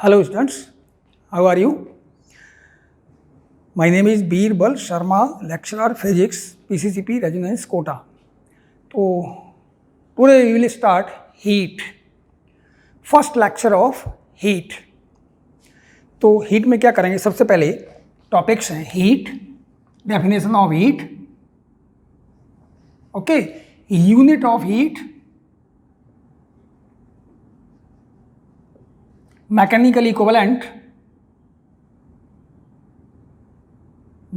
Hello students, how are you? My name is Birbal Sharma, lecturer physics, PCCP Resonance Kota. So today we will start heat. First lecture of heat. तो heat में क्या करेंगे? सबसे पहले topics हैं heat, definition of heat, okay, unit of heat, mechanical equivalent,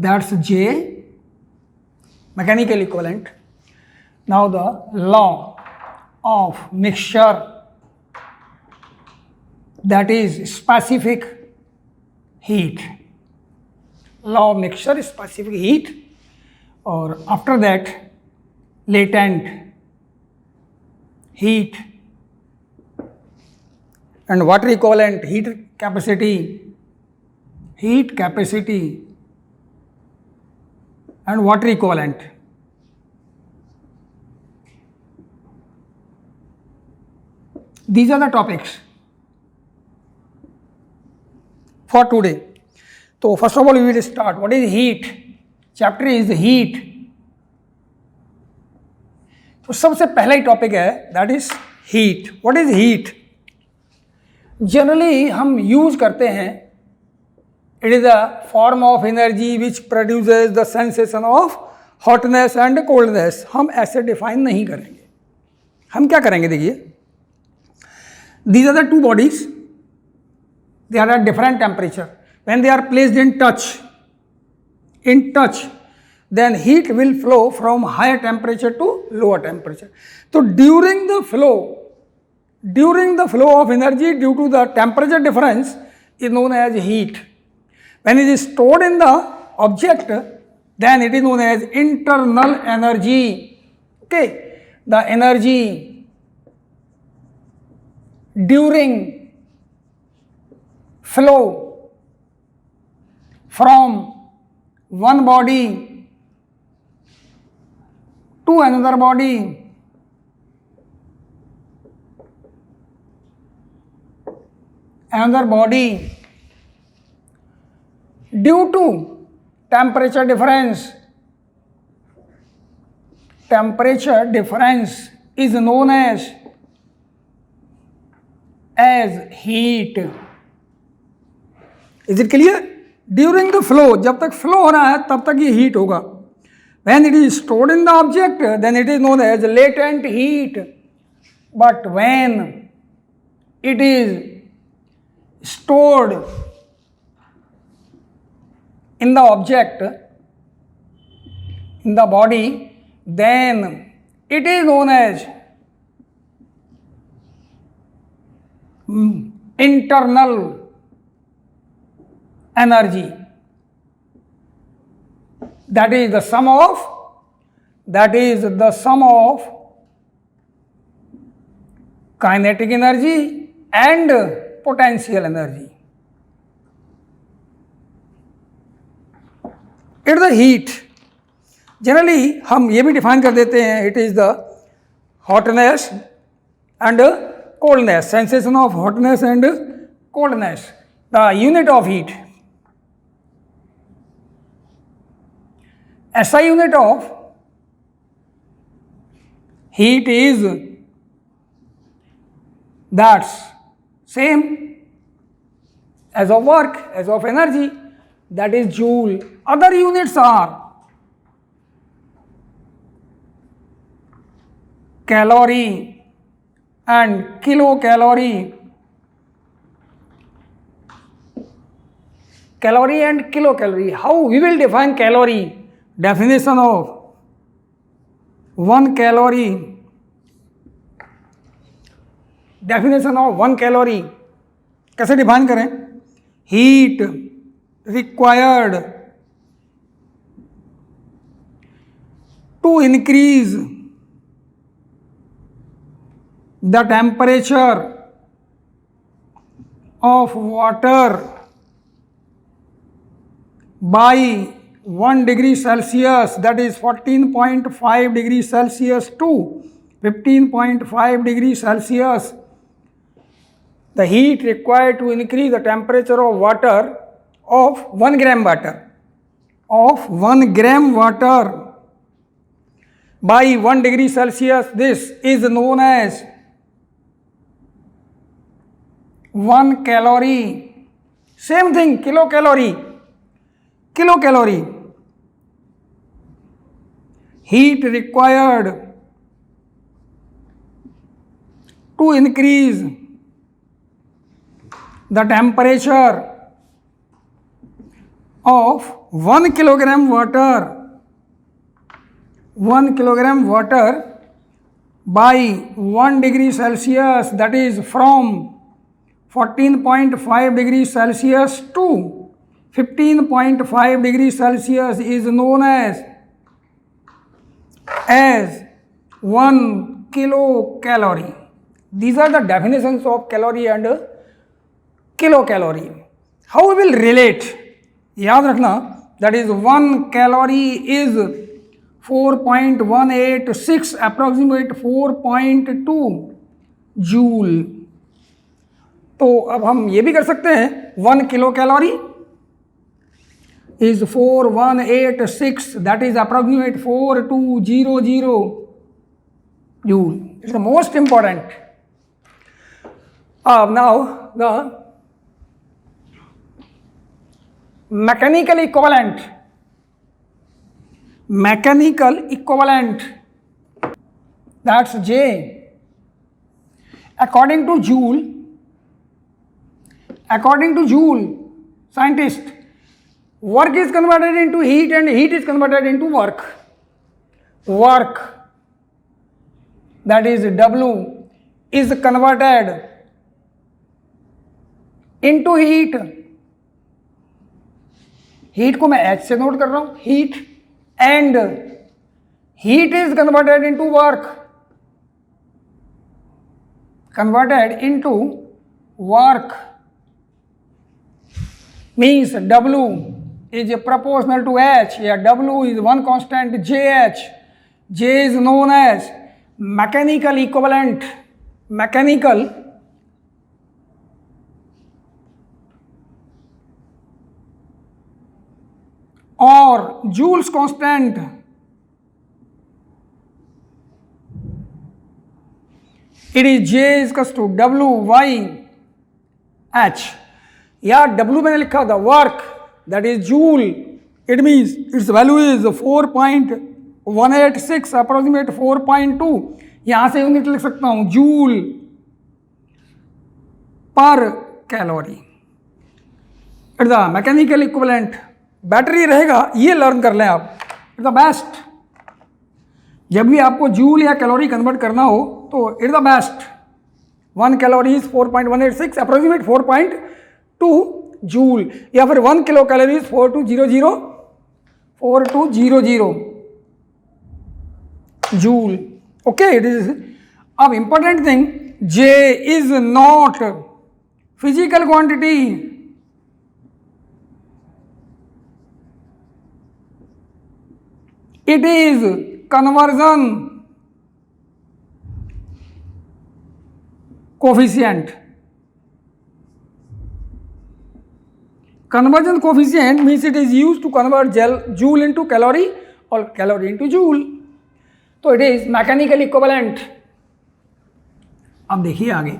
that's J, mechanical equivalent. Now the law of mixture, that is specific heat, law of mixture, specific heat, or after that latent heat and water equivalent, heat capacity and water equivalent. These are the topics for today. So first of all we will start. What is heat? Chapter is heat. तो सबसे पहला ही topic है that is heat. What is heat? Generally हम use करते हैं it is a form of energy which produces the sensation of hotness and coldness. हम ऐसे डिफाइन नहीं करेंगे. हम क्या करेंगे? देखिए, these are the two bodies, they are at different temperature. When they are placed in touch then heat will flow from higher temperature to lower temperature. So during the flow of energy due to the temperature difference is known as heat. When it is stored in the object, then it is known as internal energy. Okay, the energy during flow from one body to another body due to temperature difference is known as heat. Is it clear? During the flow, जब तक flow हो रहा है तब तक ये heat होगा. When it is stored in the object, then it is known as latent heat. But when it is stored in the object, in the body, then it is known as internal energy. That is the sum of kinetic energy and potential energy. It is the heat. Generally हम ये भी define कर देते हैं, it is the hotness and coldness, sensation of hotness and coldness. The unit of heat. SI unit of heat is that's same as of work, as of energy, that is joule. Other units are calorie and kilocalorie. Calorie and kilocalorie. How we will define calorie? Definition of 1 calorie. Definition of 1 calorie. कैसे define करें? Heat required to increase the temperature of water by 1 degree Celsius, that is 14.5 degrees Celsius to 15.5 degrees Celsius the heat required to increase the temperature of water of 1 gram water by 1 degree Celsius, this is known as 1 calorie. Same thing, kilocalorie. Heat required to increase the temperature of 1 kilogram water by 1 degree Celsius, that is from 14.5 degrees Celsius to 15.5 degrees Celsius, is known as 1 kilocalorie. These are the definitions of calorie and kilocalorie. How we will relate? याद रखना, that is 1 calorie is 4.186 approximate 4.2 joule. तो अब हम ये भी कर सकते हैं 1 kilocalorie is 4186, that is approximate 4200 joule. It's the most important. Now the mechanical equivalent, that's J. According to Joule, scientist, work is converted into heat and heat is converted into work. That is W is converted into heat. Heat को मैं H से note कर रहा हूं, heat, and heat is converted into work, means W is proportional to H, या W is one constant JH. J is known as mechanical equivalent. Or Joule's constant. It is J is equals to WYH. या W मैंने लिखा था work, that is Joule. It means its value is 4.186 approximate 4.2. यहाँ से unit लिख सकता हूँ joule पर calorie. It's the mechanical equivalent. Battery रहेगा, ये लर्न कर लें आप. It's the best. जब भी आपको जूल या कैलोरी कन्वर्ट करना हो तो it's the best. 1 calorie is 4.186 approximate 4.2 joule, या फिर 1 kilo calorie is 4200 joule. Okay, it is. अब important thing, J is not physical quantity. It is conversion coefficient. Conversion coefficient means it is used to convert joule into calorie or calorie into joule. तो it is mechanical equivalent. अब देखिए आगे.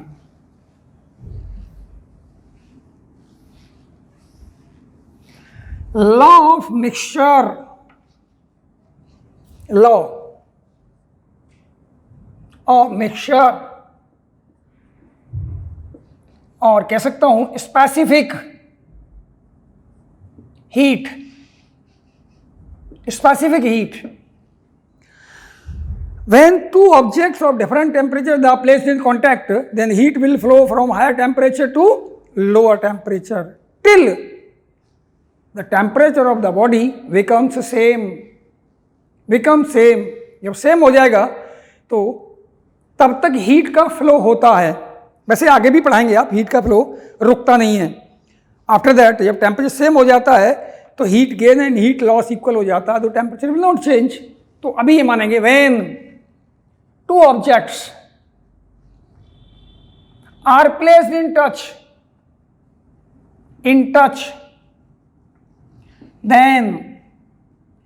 Law of mixture. Law of mixture, और कह सकता हूं specific heat. When two objects of different temperature are placed in contact, then heat will flow from higher temperature to lower temperature till the temperature of the body becomes same. जब same हो जाएगा तो तब तक heat का flow होता है. वैसे आगे भी पढ़ाएंगे आप, हीट का फ्लो रुकता नहीं है. आफ्टर दैट जब टेम्परेचर सेम हो जाता है तो heat gain and heat loss equal हो जाता है, तो टेम्परेचर विल नॉट चेंज. तो अभी ये मानेंगे when two objects are placed in touch, then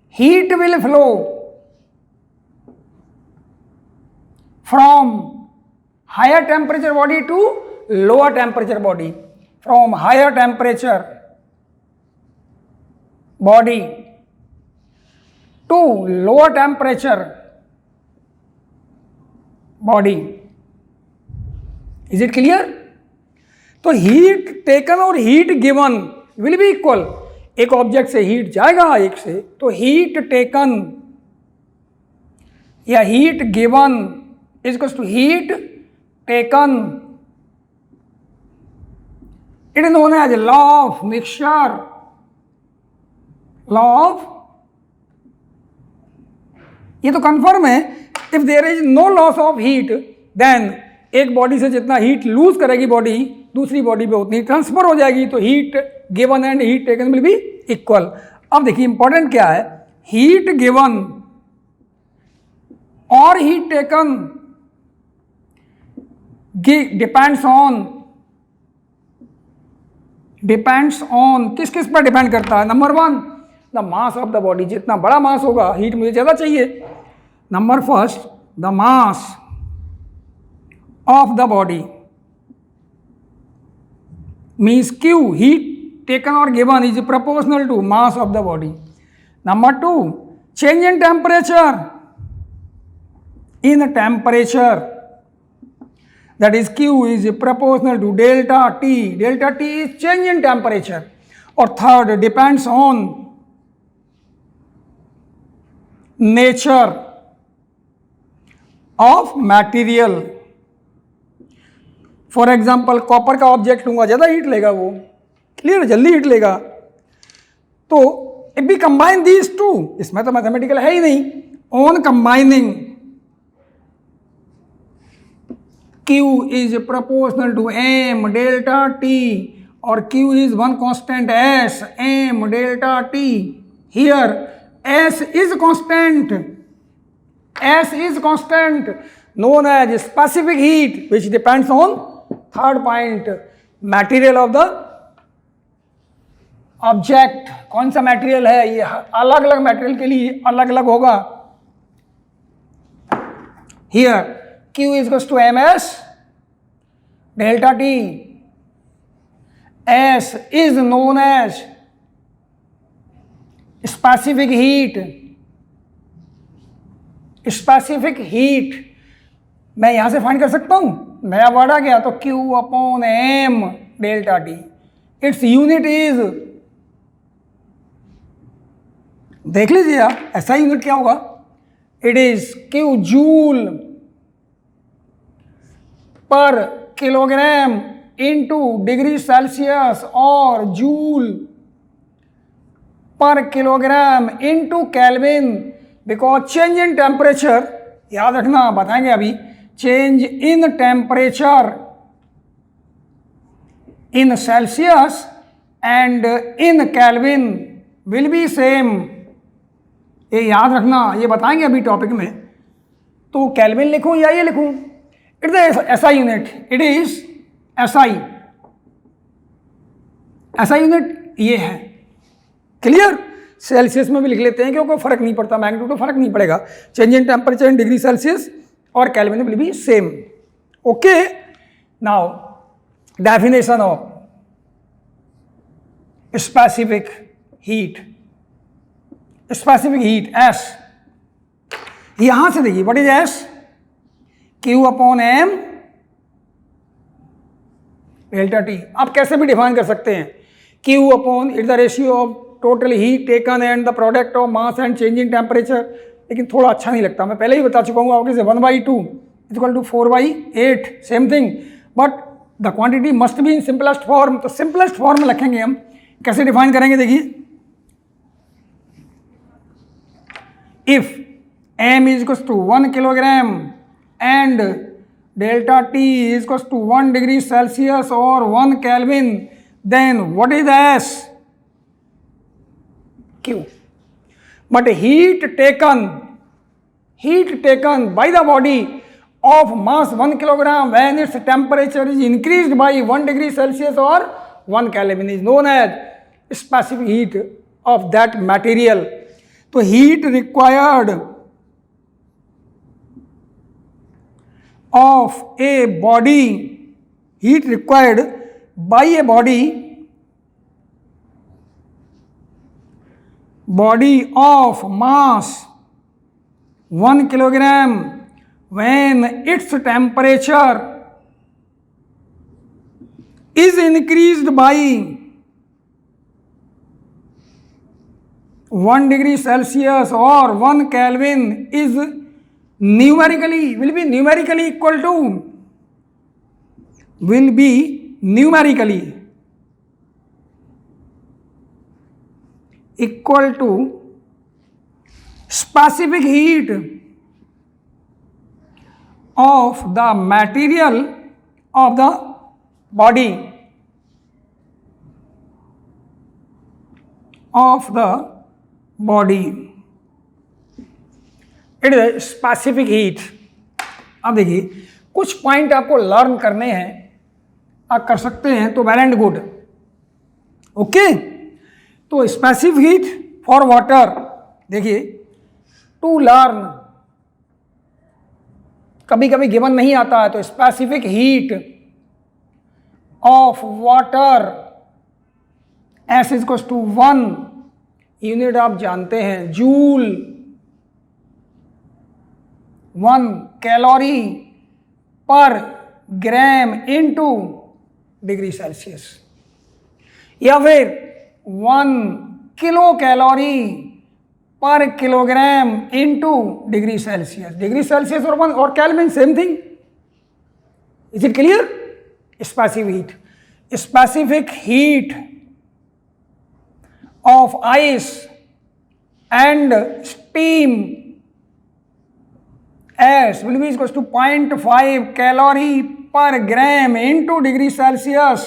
heat will flow from higher temperature body to lower temperature body, from higher temperature body to lower temperature body. Is it clear? तो heat taken और heat given will be equal. एक object से heat जाएगा एक से, तो heat taken या heat given is equal to heat taken. It is known as law of mixture. Law of, ये तो कंफर्म है. If there is no loss of heat, then एक बॉडी से जितना हीट लूज करेगी बॉडी, दूसरी body पे उतनी ट्रांसफर हो जाएगी. तो heat given and heat taken will be equal. अब देखिए इंपॉर्टेंट क्या है, हीट गिवन और हीट टेकन डिपेंड्स ऑन किस किस पर डिपेंड करता है. Number one, the mass of the body. जितना बड़ा मास होगा, हीट मुझे ज़्यादा चाहिए. Number first, the mass of the body means Q, heat taken or given, is proportional to mass of the body. Number two, change in temperature. In temperature, that is Q is proportional to delta T. Delta T is change in temperature. Or third, depends on nature of material. For example copper का object लूंगा, ज़्यादा heat लेगा वो, clear, जल्दी heat लेगा. तो if we combine these two, इसमें तो मैथमेटिकल है ही नहीं. On combining Q is proportional to m delta T, और Q is one constant S m delta T. Here S is constant. S is constant, known as specific heat, which depends on third point, material of the object. कौन सा material है, ये अलग अलग material के लिए अलग अलग होगा. Here Q is equals to ms delta T. S is known as specific heat. Specific heat मैं यहां से फाइंड कर सकता हूं. नया वर्ड आ गया तो Q upon m delta T. Its unit is, देख लीजिए आप, ऐसा यूनिट क्या होगा. इट इज Q जूल पर किलोग्राम इंटू डिग्री सेल्सियस और जूल पर kilogram into kelvin. Because change in temperature, याद रखना, बताएंगे अभी, change in temperature in Celsius and in kelvin will be same. ये याद रखना, ये बताएंगे अभी टॉपिक में. तो केल्विन लिखूं या ये लिखूं? It is SI unit. It is SI. SI unit ये है. क्लियर? सेल्सियस में भी लिख लेते हैं क्योंकि फर्क नहीं पड़ता, मैग्नीट्यूड फर्क नहीं पड़ेगा. Change in temperature in degree Celsius और kelvin will be same. Okay, now definition of specific heat. Specific heat S, यहां से देखिए, what is S? Q upon m delta T. आप कैसे भी डिफाइन कर सकते हैं. Q upon it the ratio of total heat taken and the product of mass and change in temperature. लेकिन थोड़ा अच्छा नहीं लगता, मैं पहले ही बता चुका हूँ आपके से. 1/2 equal to 4/8, same thing, but the quantity must be in simplest form. तो सिंपलेस्ट फॉर्म में लिखेंगे हम. कैसे डिफाइन करेंगे देखिए. If m is equal to 1 kilogram and delta T is equal to 1 degree Celsius और 1 kelvin, then what is S? Q. But heat taken by the body of mass 1 kilogram when its temperature is increased by 1 degree Celsius or 1 Kelvin is known as specific heat of that material. तो heat required of a body, heat required by a body of mass 1 kilogram when its temperature is increased by 1 degree Celsius or 1 Kelvin is will be numerically equal to specific heat of the material of the body it is specific heat. अब देखिए कुछ point आपको learn करने हैं, आप कर सकते हैं तो वेल एंड गुड. ओके, तो स्पेसिफिक हीट फॉर वाटर, देखिए टू लर्न, कभी कभी गिवन नहीं आता है, तो specific heat of water S is equals to 1 unit आप जानते हैं जूल, 1 कैलोरी पर ग्राम इनटू डिग्री सेल्सियस, या फिर 1 किलो कैलोरी पर kilogram into degree Celsius. Degree Celsius और kelvin same thing. Is it clear? Specific heat of ice and steam S will be equals to 0.5 calorie per gram into degree Celsius,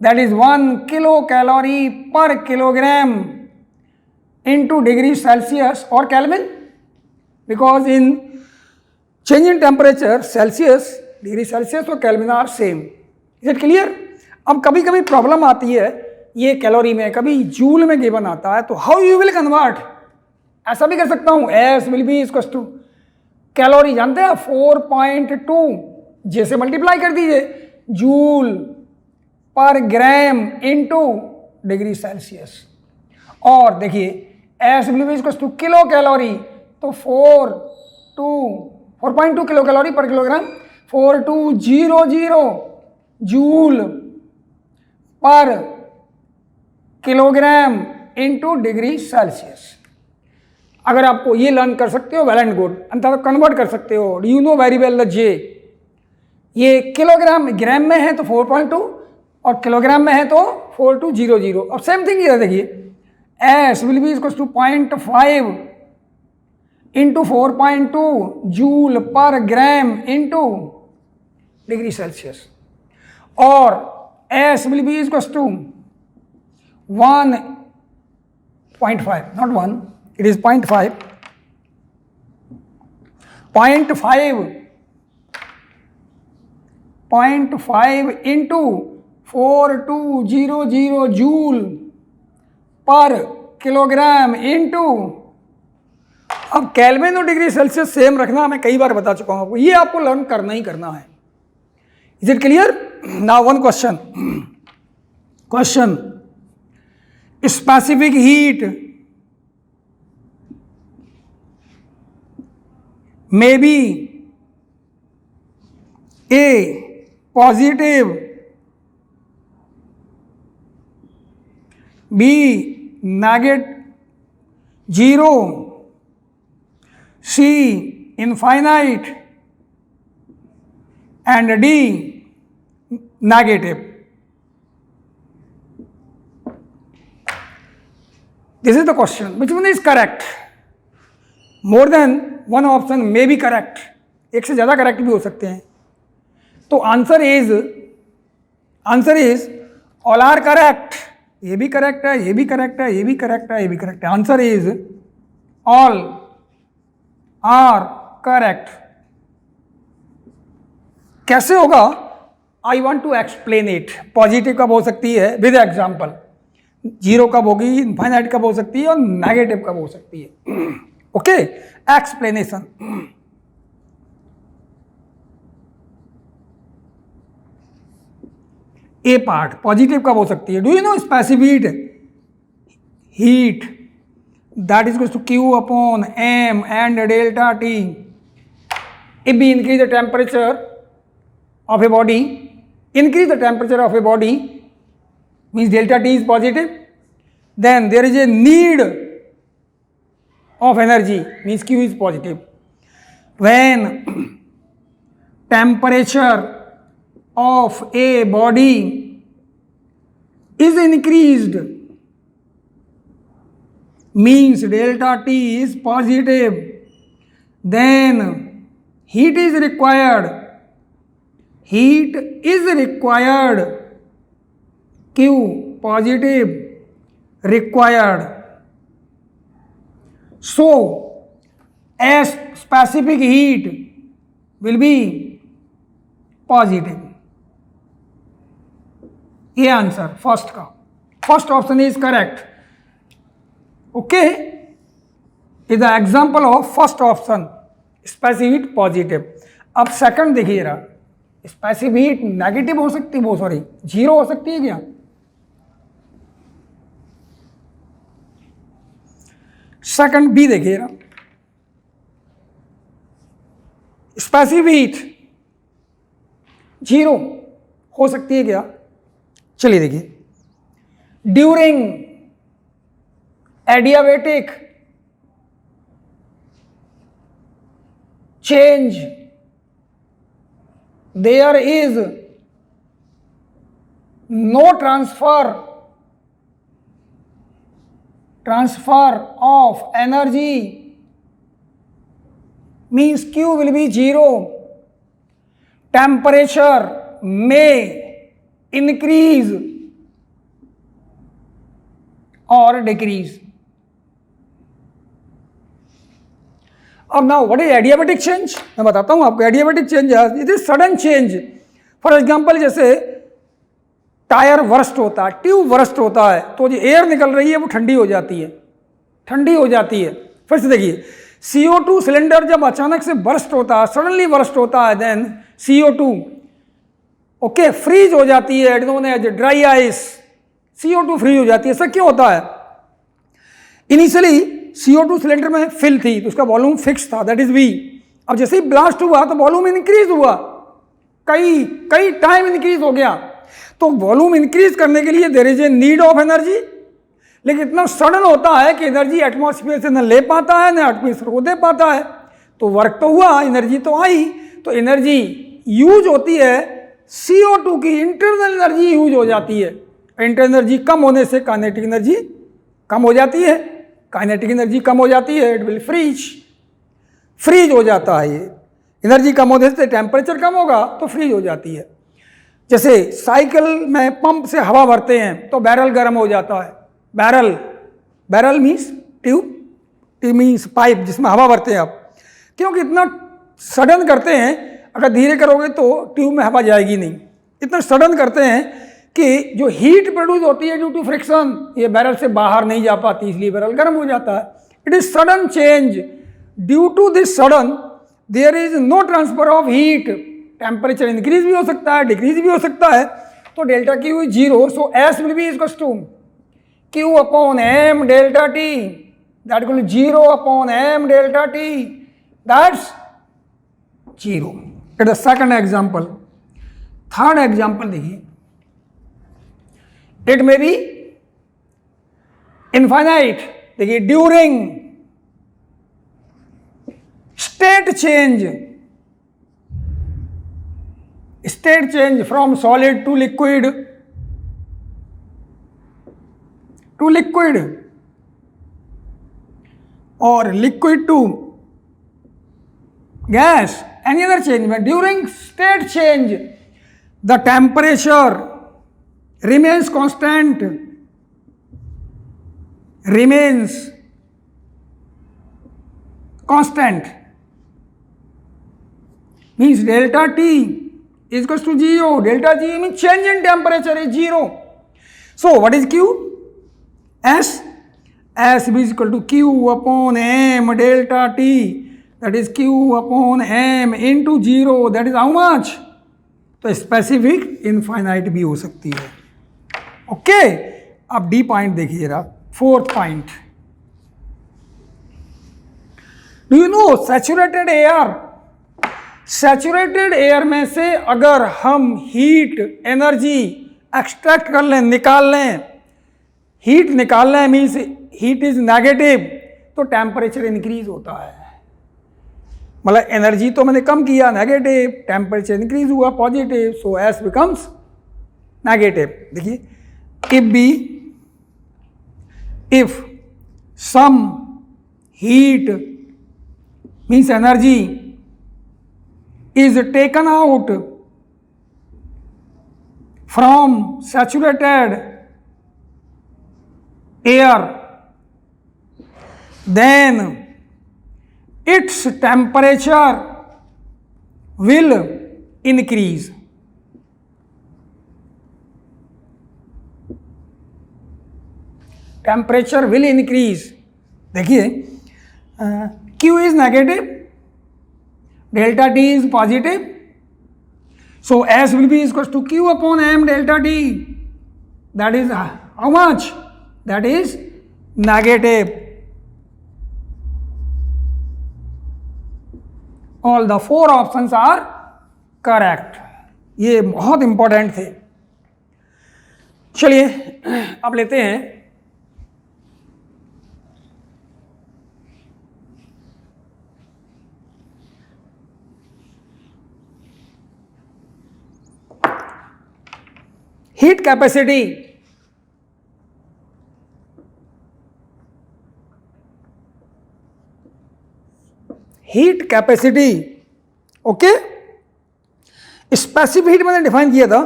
that is 1 kilocalorie per kilogram into degree Celsius or Kelvin, because in change in temperature Celsius, degree Celsius और Kelvin are same. Is it clear? अब कभी कभी problem आती है ये calorie में, कभी joule में गिवन आता है, तो हाउ यू विल कन्वर्ट. ऐसा भी कर सकता हूं, S will be equals to calorie जानते हैं 4.2 जैसे मल्टीप्लाई कर दीजिए जूल पर ग्राम इनटू डिग्री सेल्सियस. और देखिए S will be equals to kilo calorie, तो 4.2 किलो कैलोरी पर किलोग्राम, 4200 जूल पर किलोग्राम इनटू डिग्री सेल्सियस. अगर आपको ये लर्न कर सकते हो वेल एंड गुड, अंततः कन्वर्ट कर सकते हो. You know very well the J, ये किलोग्राम ग्राम में है तो 4.2 और किलोग्राम में है तो 4200. अब सेम थिंग ये देखिए S will be equals to 0.5 into 4.2 joule पर ग्राम इंटू डिग्री सेल्सियस, और S will be equals to 1.5, not 1, it is 0.5 into 4200 joule पर किलोग्राम इंटू, अब केल्विन और डिग्री सेल्सियस सेम रखना, मैं कई बार बता चुका हूं आपको, ये आपको लर्न करना ही करना है. Is it clear? Now one question, specific heat may be A positive, B negative 0, C infinite, and D negative. This is the question. Which one is correct? More than one option may be correct. एक से ज़्यादा correct भी हो सकते हैं. तो answer is all are correct. ये भी करेक्ट है, ये भी करेक्ट है, ये भी करेक्ट है, ये भी करेक्ट है. Answer is all are correct. कैसे होगा, I want to explain it. Positive कब हो सकती है विद एग्जाम्पल, जीरो कब होगी, इनफाइनाइट कब हो सकती है, और नेगेटिव कब हो सकती है। Okay, explanation. A part, positive कब हो सकती है, do you know specific heat that is equals to Q upon M and delta T. If we increase the temperature of a body, increase the temperature of a body means delta T is positive, then there is a need of energy means Q is positive. When temperature of a body is increased means delta T is positive, then heat is required, Q positive required. So as specific heat will be positive. ये answer first का, first option is correct. Okay, is the example of first option, specific positive. अब second देखिए जरा, specific negative हो सकती है, वो sorry zero हो सकती है क्या? सेकंड बी देखिए जरा, स्पेसिफिक जीरो हो सकती है क्या? चलिए देखिए, during adiabatic change there is no transfer of energy means Q will be zero. Temperature may increase or decrease. अब now what is adiabatic change, मैं बताता हूं आपको। Adiabatic change it is sudden change. For example जैसे tyre worst होता है, tube worst होता है, तो जो एयर निकल रही है वो ठंडी हो जाती है, फिर से देखिए, CO2 सिलेंडर जब अचानक से बर्स्ट होता है, सडनली बर्स्ट होता है, देन CO2 ओके फ्रीज हो जाती है, it known as dry ice. CO2 freeze हो जाती है। ऐसा क्यों होता है? इनिशियली CO2 सिलेंडर में फिल थी तो उसका वॉल्यूम फिक्स था, दैट इज V। अब जैसे ही ब्लास्ट हुआ तो वॉल्यूम इंक्रीज हुआ, कई टाइम इंक्रीज हो गया। तो वॉल्यूम इंक्रीज करने के लिए there is a need of energy, लेकिन इतना सडन होता है कि एनर्जी एटमॉस्फेयर से न ले पाता है, न एटमॉस्फेयर को दे पाता है। तो वर्क तो हुआ, एनर्जी तो आई, तो एनर्जी यूज होती है, CO2 की इंटरनल एनर्जी यूज हो जाती है। इंटरनल एनर्जी कम होने से काइनेटिक एनर्जी कम हो जाती है, काइनेटिक एनर्जी कम हो जाती है, इट विल फ्रीज हो जाता है। ये एनर्जी कम होने से टेम्परेचर कम होगा तो फ्रीज हो जाती है। जैसे साइकिल में पंप से हवा भरते हैं तो बैरल गर्म हो जाता है। Barrel means tube means pipe जिसमें हवा भरते हैं आप, क्योंकि इतना सडन करते हैं, अगर धीरे करोगे तो ट्यूब में हवा जाएगी नहीं। इतना सडन करते हैं कि जो हीट प्रोड्यूस होती है ड्यू टू फ्रिक्शन, ये बैरल से बाहर नहीं जा पाती, इसलिए बैरल गर्म हो जाता है। It is sudden change, due to this sudden there is no transfer of heat. Temperature increase भी हो सकता है, डिक्रीज भी हो सकता है, तो delta Q is zero. So S will be equals to Q upon M delta T, that equal 0 upon M delta T, that's 0। It the second example. Third example देखिए, इट मे बी इनफाइनाइट। देखिए, during state change from solid to liquid or liquid to gas, any other change, but during state change the temperature remains constant, means delta T is equals to 0. Delta G means change in temperature is 0. So what is Q? S. S is equal to Q upon M delta T. That is Q upon M into 0. That is how much? तो specific infinite भी हो सकती है. Okay, अब D point देखिए जरा. Fourth point, do you no saturated air, saturated air में से अगर हम हीट एनर्जी एक्सट्रैक्ट कर लें, निकाल लें, हीट निकाल लें मीन्स हीट इज नेगेटिव, तो टेम्परेचर इंक्रीज होता है. मतलब एनर्जी तो मैंने कम किया, नेगेटिव, टेम्परेचर इंक्रीज हुआ positive, so S becomes negative. देखिए, if some heat means energy is taken out from saturated air, then its temperature will increase. Temperature will increase. देखिए, Q is negative, delta T is positive, so S will be equals to Q upon M delta T. That is how much? That is negative. All the four options are correct. ये बहुत important थे. चलिए अब लेते हैं heat capacity. Heat capacity, okay. Specific heat मैंने define किया था.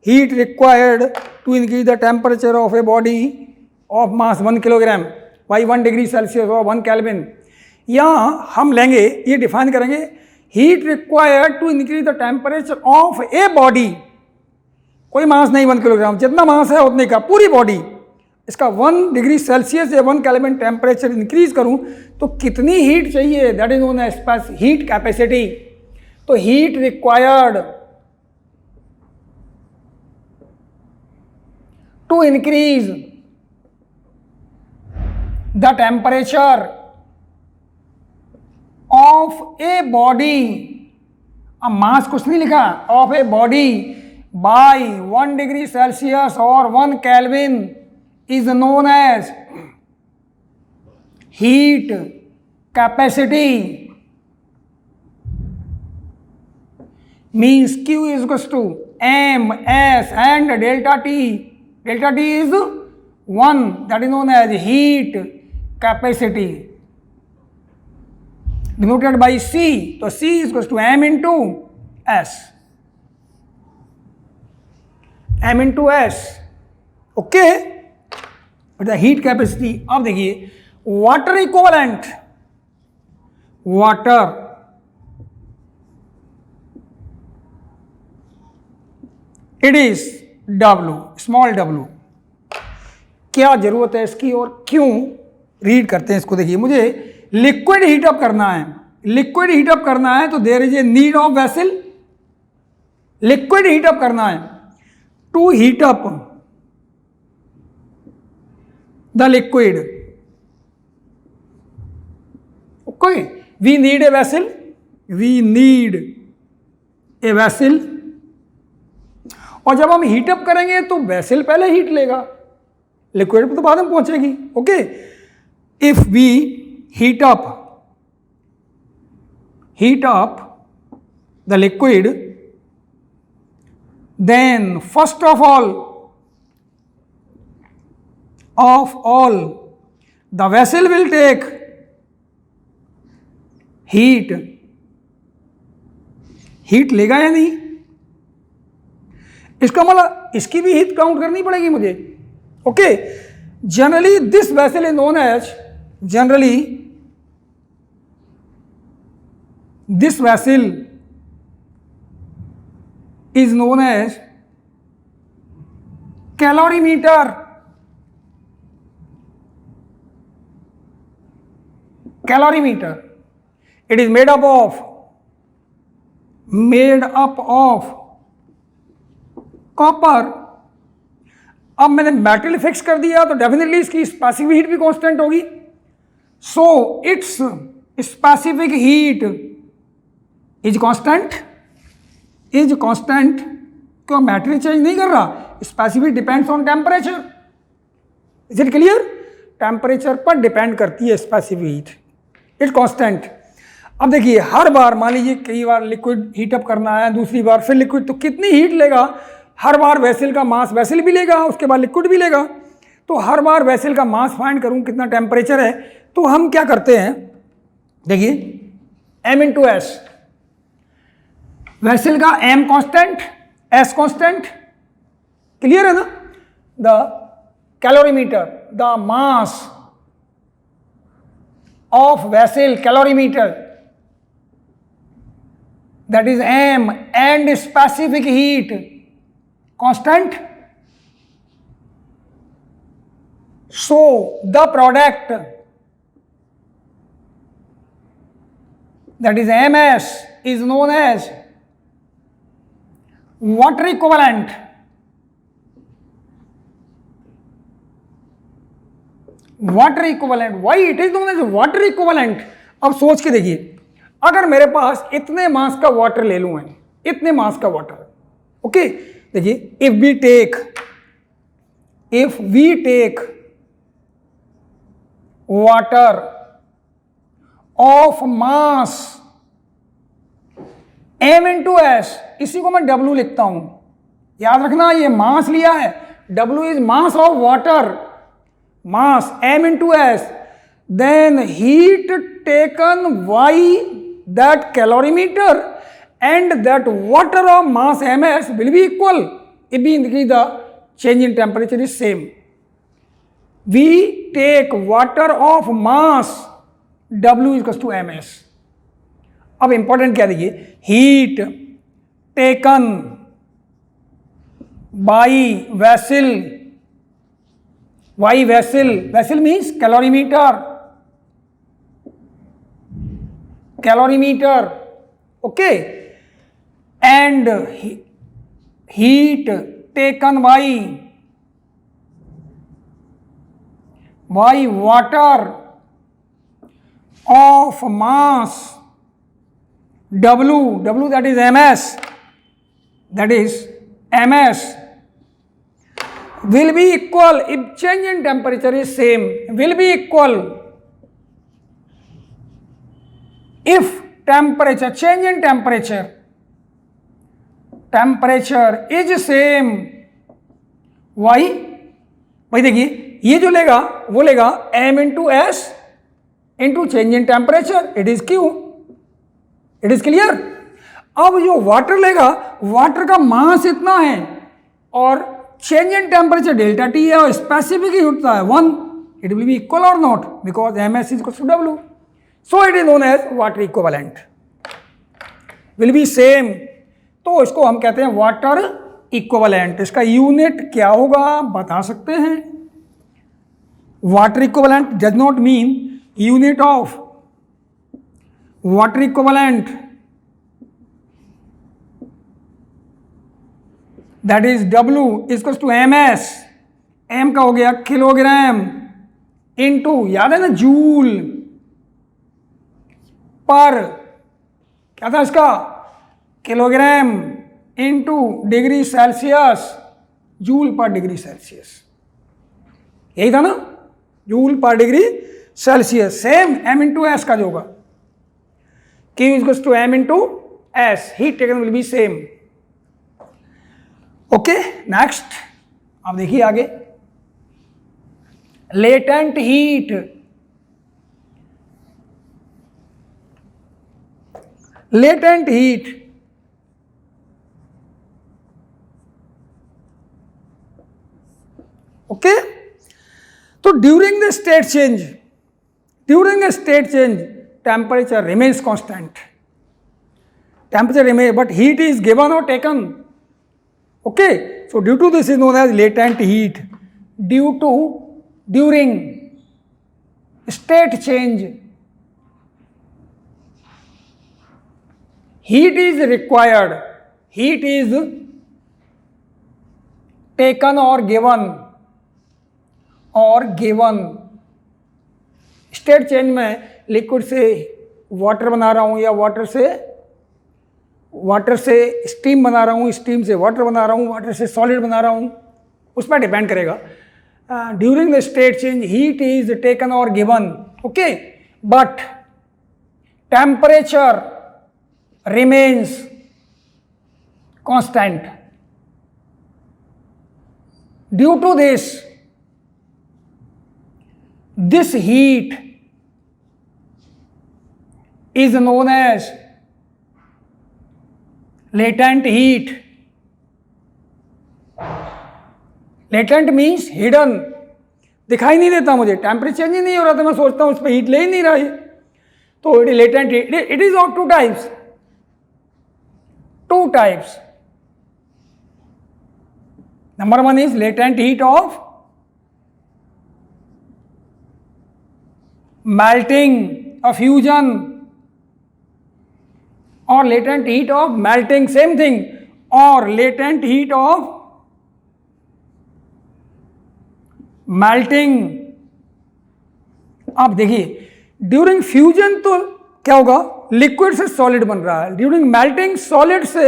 Heat required to increase the temperature of a body of mass 1 kilogram by 1 degree Celsius और 1 केल्विन. यहाँ हम लेंगे, ये डिफाइन करेंगे, heat required to increase the temperature of a body. कोई मास नहीं, 1 किलोग्राम, जितना मास है उतने का, पूरी बॉडी. इसका 1 डिग्री सेल्सियस या 1 केल्विन टेम्परेचर इंक्रीज करूं तो कितनी हीट चाहिए, that is known as heat capacity. तो heat required to increase the temperature of a body, अब मास कुछ नहीं लिखा, of a body by 1 degree Celsius or 1 Kelvin is known as heat capacity. Means Q is equals to M, S and delta T. Delta T is 1, that is known as heat capacity, denoted by C. So C is equals to M into S. M into S, okay. The heat capacity. अब देखिए, water equivalent, water it is W, small w. क्या जरूरत है इसकी और क्यों? Read करते हैं इसको. देखिए, मुझे लिक्विड हीटअप करना है, लिक्विड हीटअप करना है, तो there is a need of vessel. Liquid heat up करना है. To heat up the liquid, okay, we need a vessel, we need a vessel. और जब हम हीट अप करेंगे तो वेसल पहले हीट लेगा, लिक्विड पे तो बाद में पहुंचेगी. Okay, if we heat up the liquid, then first of all the vessel will take heat. Heat लेगा या नहीं? इसका मतलब इसकी भी हीट काउंट करनी पड़ेगी मुझे. Okay, generally this vessel is known as, generally this vessel is known as calorimeter. Calorimeter. It is made up of copper. अब मैंने मेटल फिक्स कर दिया तो डेफिनेटली इसकी स्पेसिफिक हीट भी कांस्टेंट होगी. So it's specific heat is constant. क्यों? Metal change नहीं कर रहा. Specific depends on temperature. Is it clear? Temperature पर डिपेंड करती है स्पेसिफिक हीट. It's constant. अब देखिए, हर बार मान लीजिए कई बार लिक्विड हीटअप करना है, दूसरी बार फिर लिक्विड, तो कितनी हीट लेगा? हर बार वेसल का मास वेसल भी लेगा, उसके बाद लिक्विड भी लेगा. तो हर बार वेसल का मास फाइंड करूं कितना टेम्परेचर है, तो हम क्या करते हैं, देखिए m इंटू एस. वेसल का m constant, s constant. Clear है ना? The calorimeter, the mass of vessel, calorimeter, that is m, and specific heat constant. So the product, that is ms, is known as water equivalent. Water equivalent. Why it is known as water equivalent? अब सोच के देखिए, अगर मेरे पास इतने mass का water ले लूं मैं, इतने मास का वाटर, ओके, देखिए, if we take water of mass m into S, इसी को मैं w लिखता हूं. याद रखना, ये मास लिया है, w is mass of water, mass m into S, then heat taken y that calorimeter and that water of mass ms will be equal if we increase the change in temperature is same. We take water of mass w is equals to ms. अब important क्या देखिए, heat taken by vessel, vessel means calorimeter, okay, and heat taken by water of mass w, that is ms, will be equal if change in temperature is same, will be equal if change in temperature is same. why? भाई देखिए, ये जो लेगा वो लेगा m into S into change in temperature, it is Q. It is clear? अब जो water लेगा, वाटर का मास इतना है और change in temperature delta T है और स्पेसिफिक ही होता है 1, इट विल बी इक्वल और not, because ms is equal to w. So it is known as water equivalent, will be same. तो इसको हम कहते हैं वाटर इक्विवेलेंट. इसका यूनिट क्या होगा बता सकते हैं? Water equivalent does not mean unit of water equivalent, that is W equals to ms. m का हो गया किलोग्राम इनटू, याद है ना, जूल पर, क्या था इसका, kilogram into degree Celsius, joule पर डिग्री सेल्सियस. यही था ना, जूल पर degree Celsius. Same m into S का जो होगा, Q equals to m into S, heat taken will be same. Okay, next अब देखिए आगे, latent heat. Latent heat, okay. तो during the state change, temperature remains constant, temperature remain, but heat is given और taken. Okay, so due to this is known as latent heat. During state change, heat is required. Heat is taken or given. State change में liquid से water बना रहा हूँ या water से steam बना रहा हूँ, स्टीम से वाटर बना रहा हूँ, वाटर से सॉलिड बना रहा हूँ, उस पर डिपेंड करेगा. During the state change heat is taken और given. Okay, but temperature remains constant. Due to this heat is known as latent heat. Latent means hidden. दिखाई नहीं देता मुझे, टेम्परेचर चेंज ही नहीं हो रहा था, मैं सोचता हूँ उस पर हीट ले ही नहीं रहा है. तो latent heat, it is of two types. Number one is latent heat of melting, a fusion, or latent heat of melting, same thing, or latent heat of melting. आप देखिए, ड्यूरिंग फ्यूजन तो क्या होगा, लिक्विड से solid बन रहा है. During melting solid से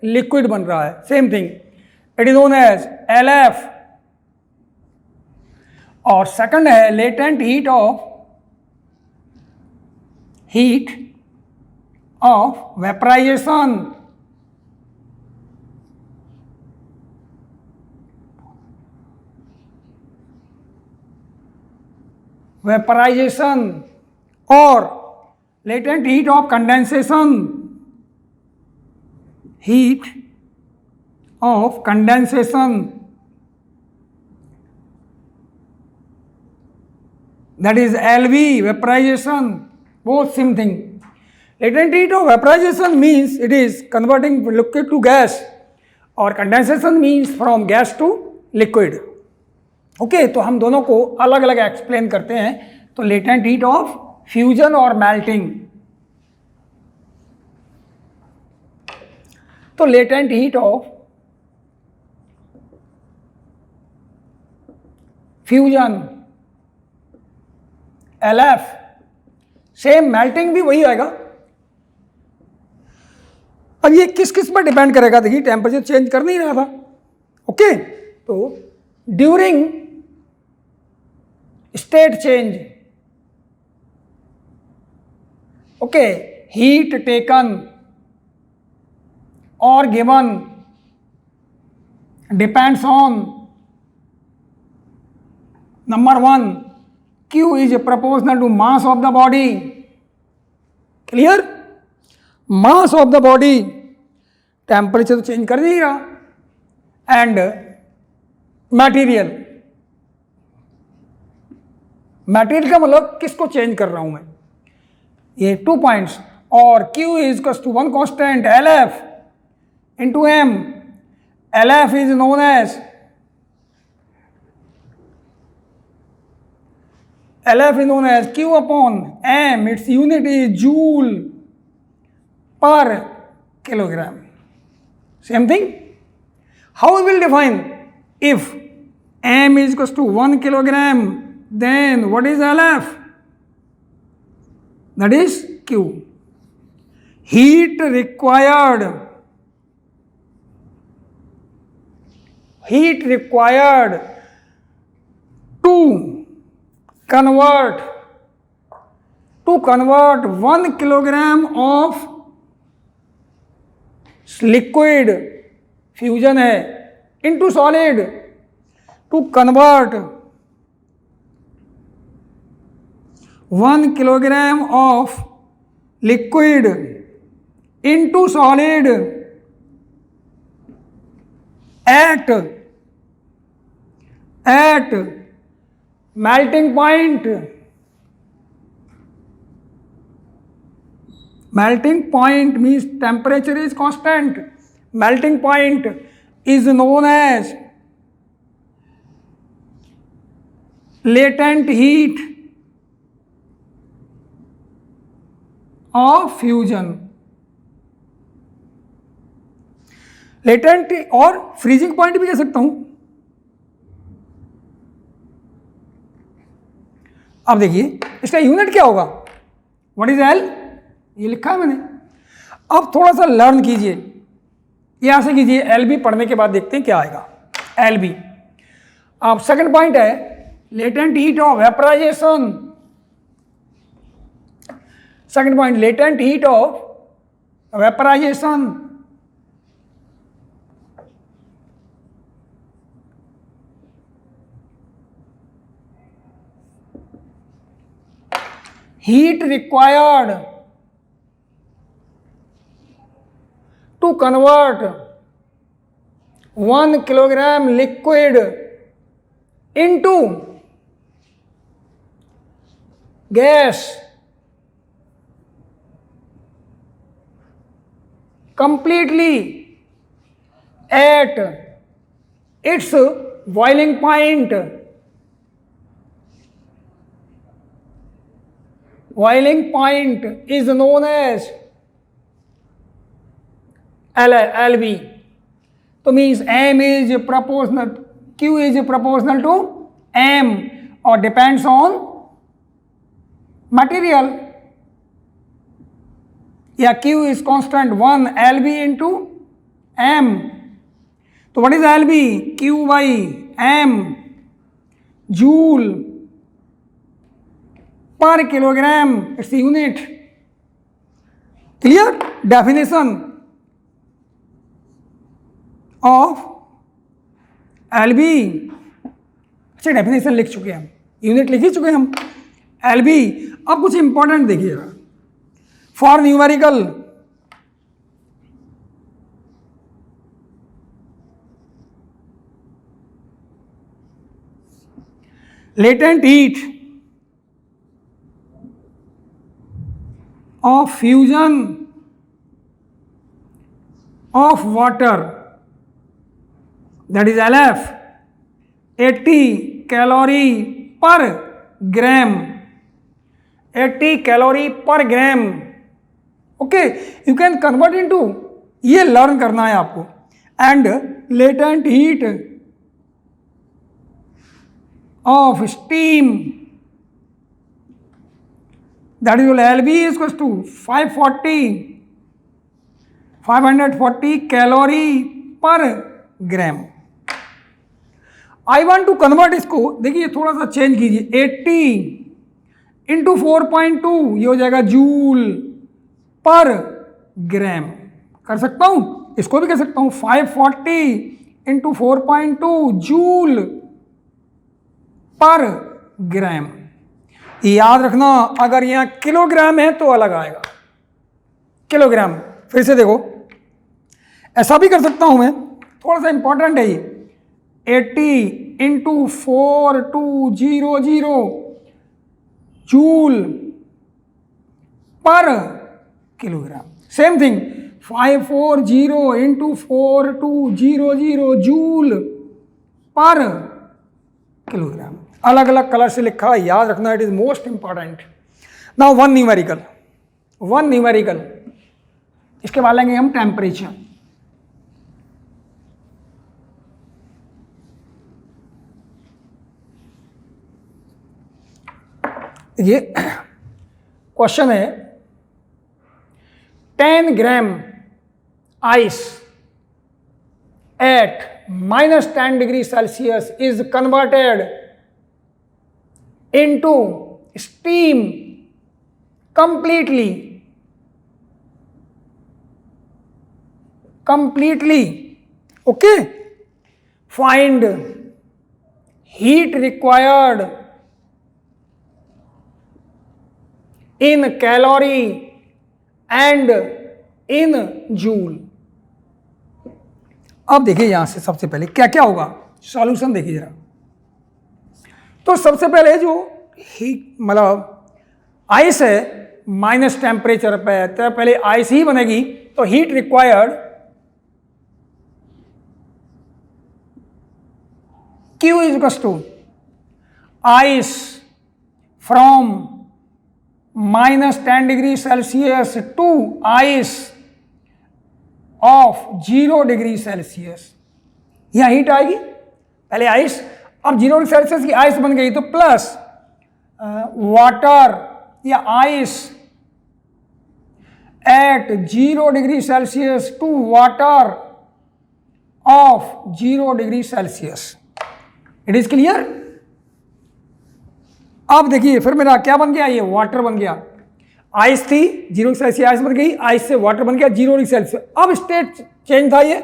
लिक्विड बन रहा है, same thing. It is known as LF. और सेकंड है लेटेंट हीट ऑफ vaporization. और latent heat of condensation. That is LV, vaporization. Both same thing. Latent heat of vaporization means it is converting liquid to gas, और condensation means from gas to liquid. Okay, तो हम दोनों को अलग अलग explain करते हैं. तो लेटेंट हीट ऑफ फ्यूजन और मेल्टिंग. तो latent heat of fusion LF, same melting भी वही आएगा. अब ये किस किस पर डिपेंड करेगा, देखिए टेम्परेचर चेंज कर नहीं रहा था. ओके, तो during state change, okay, heat taken और given depends on number one, Q is proportional to mass of the body. Clear? Mass of the body. Temperature तो चेंज कर नहीं रहा. एंड मटेरियल का मतलब किसको चेंज कर रहा हूं मैं, ये 2 पॉइंट्स. और Q is equal to one constant LF into M. LF is known as Q upon M. Its unit is joule per kilogram. Same thing. How we will define? If M is equal to 1 kilogram, then what is LF? That is Q. Heat required to convert 1 kilogram of liquid, fusion है, into solid. To convert 1 kilogram of liquid into solid at melting point. Melting point means temperature is constant. Melting point is known as latent heat of fusion. Latent और freezing point भी कह सकता हूं। अब देखिए इसका unit क्या होगा, व्हाट इज एल, ये लिखा है मैंने। अब थोड़ा सा लर्न कीजिए, यहां से कीजिए, एल बी पढ़ने के बाद देखते हैं क्या आएगा। एल बी, अब सेकंड पॉइंट है latent heat of vaporization. Second point, latent heat of vaporization. heat required to convert 1 kilogram liquid into gas completely at its boiling point. Boiling point is known as LB. तो means M is proportional, Q is proportional to M or depends on material. या Q is constant 1 LB into M. तो what is LB? Q by M, joule per kilogram, it's the unit. Clear? Definition of LB, अच्छा definition लिख चुके हैं हम, unit लिख ही चुके हैं हम। LB, अब कुछ इंपॉर्टेंट देखिएगा for numerical. Latent heat of fusion of water, that is LF, 80 calorie per gram, 80 calorie per gram. Okay, you can convert into, ये लर्न करना है आपको। and latent heat of steam, that is LB is equals to 540 calorie per gram. I want to convert इसको, देखिए थोड़ा सा change कीजिए, 80 into 4.2, ये हो जाएगा जूल पर ग्राम। कर सकता हूं, इसको भी कह सकता हूं 540 इंटू 4.2 जूल पर ग्राम। याद रखना, अगर यहाँ किलोग्राम है तो अलग आएगा, किलोग्राम। फिर से देखो, ऐसा भी कर सकता हूं मैं, थोड़ा सा इंपॉर्टेंट है ये, 80 इंटू 4200 जूल पर kilogram. Same thing, 540 into 4200 joule पर किलोग्राम। अलग अलग कलर से लिखा, याद रखना, it is most important. Now one numerical, इसके बाद लेंगे हम टेम्परेचर। ये क्वेश्चन है, 10 gram ice eight -10 degree Celsius is converted into steam completely. Okay, find heat required in calorie and in joule. अब देखिए यहां से सबसे पहले क्या क्या होगा, सॉल्यूशन देखिए जरा। तो सबसे पहले जो हीट मतलब आइस है माइनस टेम्परेचर पे है, तो पहले आइस ही बनेगी, तो heat required Q is equals to ice from minus 10 degrees Celsius to ice of 0 degree Celsius. यहाँ हीट आएगी, पहले आइस, अब 0 डिग्री सेल्सियस की आइस बन गई तो प्लस वाटर या ice at 0 degree Celsius to water of 0 degree Celsius. It is clear? अब देखिए फिर मेरा क्या बन गया, ये वाटर बन गया। आइस थी 0 डिग्री सेल्सियस, आइस बन गई, आइस से वाटर बन गया 0 डिग्री सेल्सियस। अब स्टेट चेंज था ये,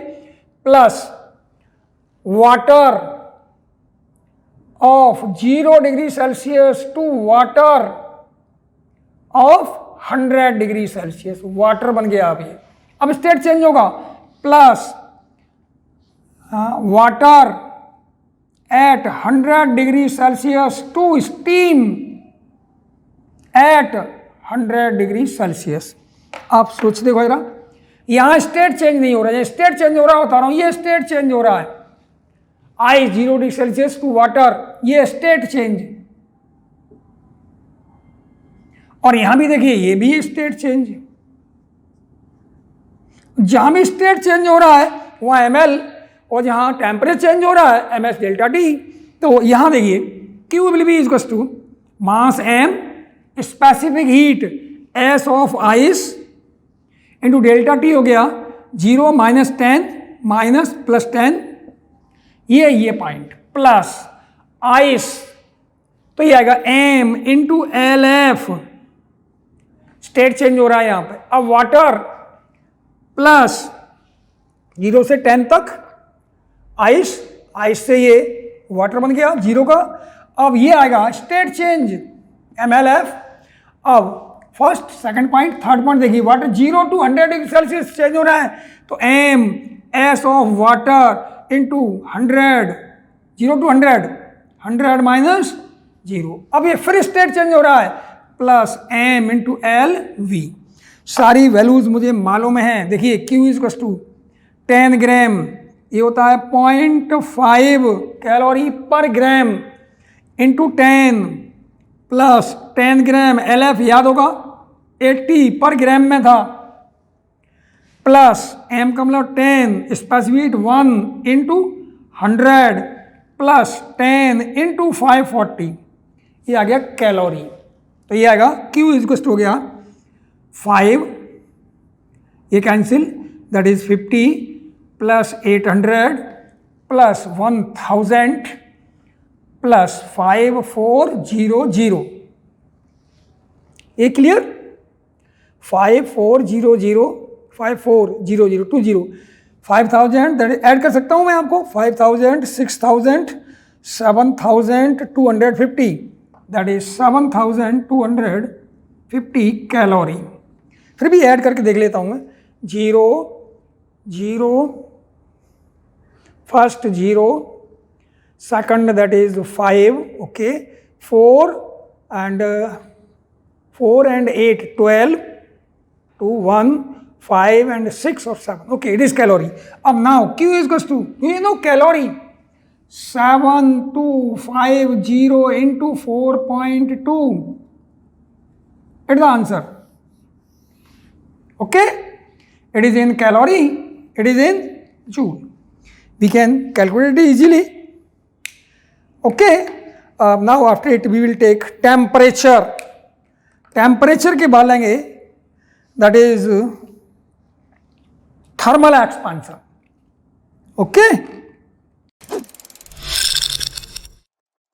plus water of 0 degree Celsius to water of 100 degree Celsius. Water बन गया अब ये। अब स्टेट चेंज होगा, plus water at 100 degree Celsius to steam at 100 degree Celsius. आप सोच देखो जरा, यहां स्टेट चेंज नहीं हो रहा है, स्टेट चेंज हो रहा है बता रहा हूं, ये स्टेट चेंज हो रहा है। Ice 0 degree Celsius to water, ये स्टेट चेंज। और यहां भी देखिए ये भी स्टेट चेंज। जहां भी स्टेट चेंज हो रहा है वहां ml, और जहां टेम्परेचर चेंज हो रहा है ms डेल्टा टी। तो यहां देखिए Q will be equals to mass m specific heat S of ice into delta T हो गया 0 माइनस 10 माइनस प्लस 10, ये पॉइंट, प्लस आइस तो ये आएगा m into L F. State change हो रहा है यहां पे। अब वाटर प्लस 0 से 10 तक आइस, आइस से ये वाटर बन गया 0 का। अब ये आएगा स्टेट चेंज MLF। अब first second point, third point देखिए, water 0 to 100 degree Celsius change हो रहा है तो m S of water into 100, 0 to 100, 100 minus 0। अब ये फिर स्टेट चेंज हो रहा है, plus m into L V. सारी वैल्यूज मुझे मालूम है। देखिए Q is equal to 10 gram, ये होता है 0.5 कैलोरी पर ग्राम इंटू 10, प्लस 10 ग्राम LF याद होगा 80 पर ग्राम में था, प्लस m का मतलब 10 स्पेसिफिक 1 इंटू 100 प्लस 10 इंटू 540, ये आ गया कैलोरी। तो ये आएगा Q इज इक्वल टू हो गया 5, ये cancel, that is 50 plus 800 plus 1000 plus 5400। ये क्लियर? 5400 5400 5000 ऐड कर सकता हूं मैं आपको, 5000 6000 7250, दैट इज 7250 कैलोरी। फिर भी ऐड करके देख लेता हूं मैं, 0 0 first 0, second that is 5, okay, 4 and 8 12, 2 1 5 and 6 or 7, okay, it is calorie. Now Q is equals to, do you know calorie? 7250 into 4.2, it's the answer. Okay, it is in calorie, it is in joule. We can calculate it easily. Okay, now after it we will take temperature. Temperature के बाद लेंगे, that is thermal expansion. Okay.